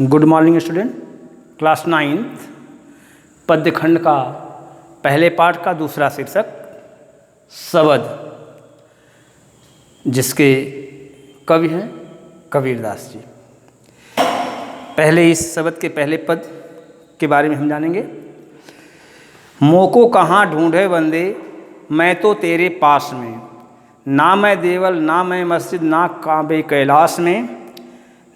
Good morning student. Class 9th पद्य खंड का पहले पाठ का दूसरा शीर्षक शबद, जिसके कवि हैं कबीरदास जी। पहले इस शबद के पहले पद के बारे में हम जानेंगे। मोको कहाँ ढूंढे बंदे मैं तो तेरे पास में, ना मैं देवल ना मैं मस्जिद ना काबे कैलाश में,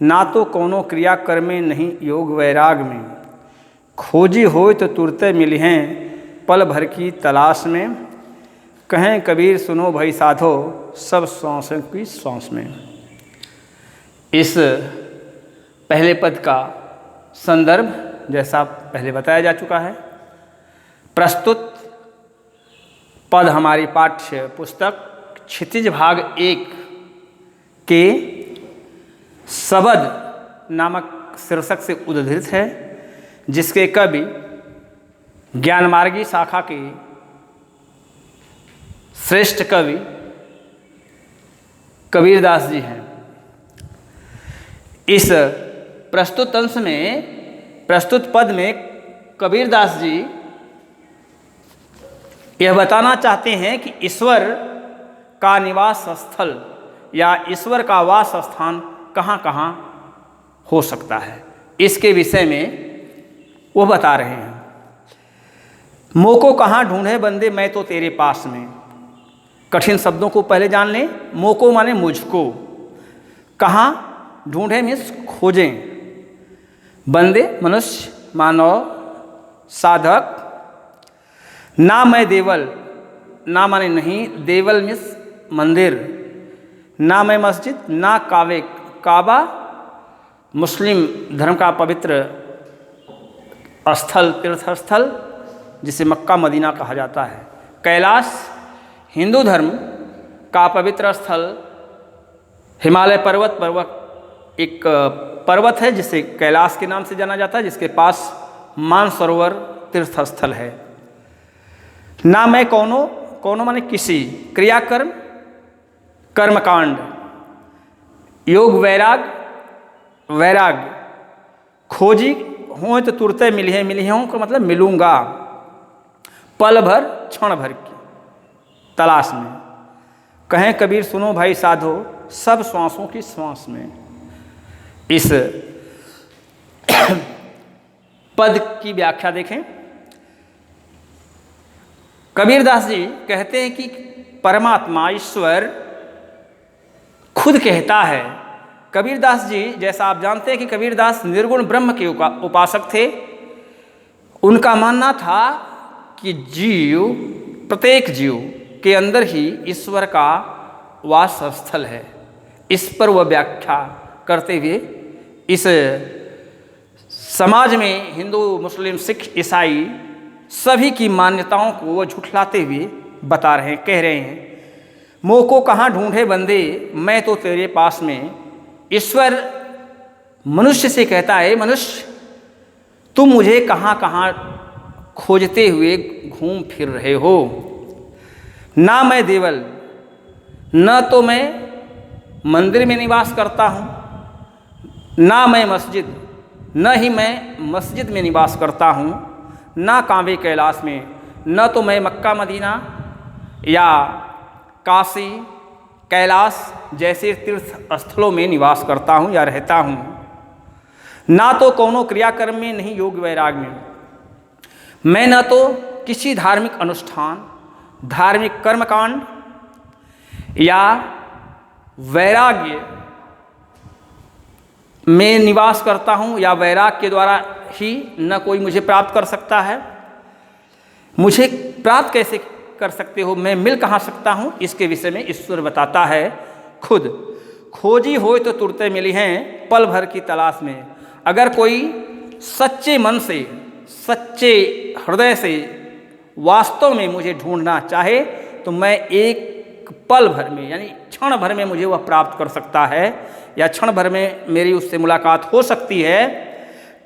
ना तो कोनो क्रिया कर्मे नहीं योग वैराग में, खोजी होय तो तुरते मिली हैं पल भर की तलाश में, कहें कबीर सुनो भई साधो सब श्वासों की श्वास में। इस पहले पद का संदर्भ जैसा पहले बताया जा चुका है। प्रस्तुत पद हमारी पाठ्य पुस्तक क्षितिज भाग 1 के शबद नामक शीर्षक से उद्धृत है, जिसके कवि ज्ञानमार्गी शाखा के श्रेष्ठ कवि कबीरदास जी हैं। इस प्रस्तुत अंश में, प्रस्तुत पद में कबीरदास जी यह बताना चाहते हैं कि ईश्वर का निवास स्थल या ईश्वर का वास स्थान कहाँ कहाँ हो सकता है, इसके विषय में वो बता रहे हैं। मोको कहाँ ढूंढे बंदे मैं तो तेरे पास में। कठिन शब्दों को पहले जान लें। मोको माने मुझको, कहाँ ढूंढे मीन्स खोजें, बंदे मनुष्य मानव साधक, ना मैं देवल, ना माने नहीं, देवल मीन्स मंदिर, ना मैं मस्जिद ना काबे, काबा मुस्लिम धर्म का पवित्र स्थल, तीर्थ स्थल जिसे मक्का मदीना कहा जाता है, कैलाश हिंदू धर्म का पवित्र स्थल, हिमालय पर्वत एक पर्वत है जिसे कैलाश के नाम से जाना जाता है, जिसके पास मानसरोवर तीर्थ स्थल है। ना मैं कोनो माने किसी क्रियाकर्म, कर्मकांड, योग वैराग, खोजी हो तो तुरते मिली हूँ का मतलब मिलूँगा, पल भर क्षण भर की तलाश में, कहें कबीर सुनो भाई साधो सब श्वासों की श्वास में। इस पद की व्याख्या देखें। कबीरदास जी कहते हैं कि परमात्मा ईश्वर खुद कहता है। कबीरदास जी, जैसा आप जानते हैं कि कबीरदास निर्गुण ब्रह्म के उपासक थे। उनका मानना था कि जीव, प्रत्येक जीव के अंदर ही ईश्वर का वास स्थल है। इस पर वह व्याख्या करते हुए इस समाज में हिंदू मुस्लिम सिख ईसाई सभी की मान्यताओं को वो झुठलाते हुए बता रहे हैं, कह रहे हैं मोको कहाँ ढूंढे बंदे मैं तो तेरे पास में। ईश्वर मनुष्य से कहता है, मनुष्य तुम मुझे कहाँ कहाँ खोजते हुए घूम फिर रहे हो। ना मैं देवल, न तो मैं मंदिर में निवास करता हूँ, ना मैं मस्जिद, न ही मैं मस्जिद में निवास करता हूँ, ना काबे कैलाश में, न तो मैं मक्का मदीना या काशी कैलाश जैसे तीर्थ स्थलों में निवास करता हूँ या रहता हूँ, ना तो कोनो क्रियाकर्म में नहीं योग वैराग में, मैं न तो किसी धार्मिक अनुष्ठान, धार्मिक कर्मकांड या वैराग्य में निवास करता हूँ, या वैराग के द्वारा ही न कोई मुझे प्राप्त कर सकता है। मुझे प्राप्त कैसे कर सकते हो, मैं मिल कहाँ सकता हूँ, इसके विषय में ईश्वर बताता है खुद। खोजी होय तो तुरते मिली हैं पल भर की तलाश में। अगर कोई सच्चे मन से, सच्चे हृदय से वास्तव में मुझे ढूंढना चाहे तो मैं एक पल भर में यानी क्षण भर में मुझे वह प्राप्त कर सकता है, या क्षण भर में मेरी उससे मुलाकात हो सकती है।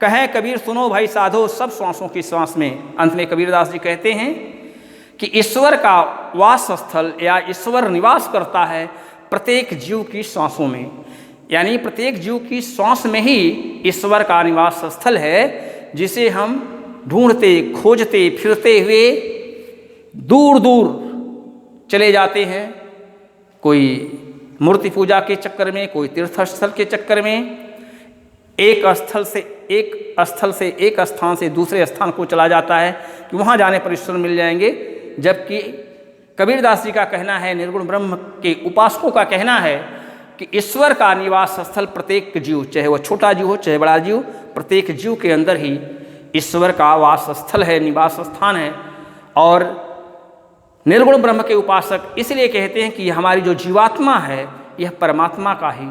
कहें कबीर सुनो भाई साधो सब श्वासों की श्वास में। अंत में कबीरदास जी कहते हैं कि ईश्वर का वास स्थल या ईश्वर निवास करता है प्रत्येक जीव की श्वासों में, यानी प्रत्येक जीव की श्वास में ही ईश्वर का निवास स्थल है, जिसे हम ढूंढते खोजते फिरते हुए दूर दूर चले जाते हैं। कोई मूर्ति पूजा के चक्कर में, कोई तीर्थ स्थल के चक्कर में, एक स्थल से एक स्थान से दूसरे स्थान को चला जाता है कि वहाँ जाने पर ईश्वर मिल जाएंगे। जबकि कबीरदास जी का कहना है, निर्गुण ब्रह्म के उपासकों का कहना है कि ईश्वर का निवास स्थल प्रत्येक जीव, चाहे वह छोटा जीव हो चाहे बड़ा जीव, प्रत्येक जीव के अंदर ही ईश्वर का वास स्थल है, निवास स्थान है। और निर्गुण ब्रह्म के उपासक इसलिए कहते हैं कि हमारी जो जीवात्मा है यह परमात्मा का ही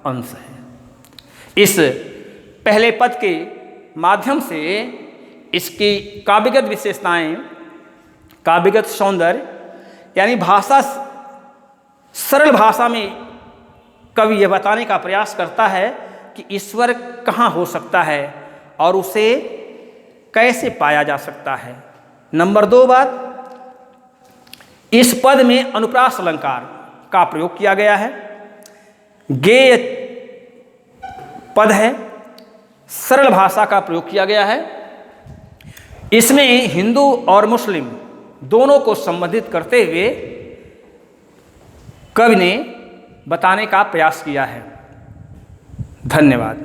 अंश है। इस पहले पद के माध्यम से इसकी काव्यगत विशेषताएं, काव्यगत सौंदर्य, यानी भाषा, सरल भाषा में कवि यह बताने का प्रयास करता है कि ईश्वर कहाँ हो सकता है और उसे कैसे पाया जा सकता है। नंबर 2 बात, इस पद में अनुप्रास अलंकार का प्रयोग किया गया है। गेय पद है, सरल भाषा का प्रयोग किया गया है। इसमें हिंदू और मुस्लिम दोनों को संबंधित करते हुए कवि ने बताने का प्रयास किया है। धन्यवाद।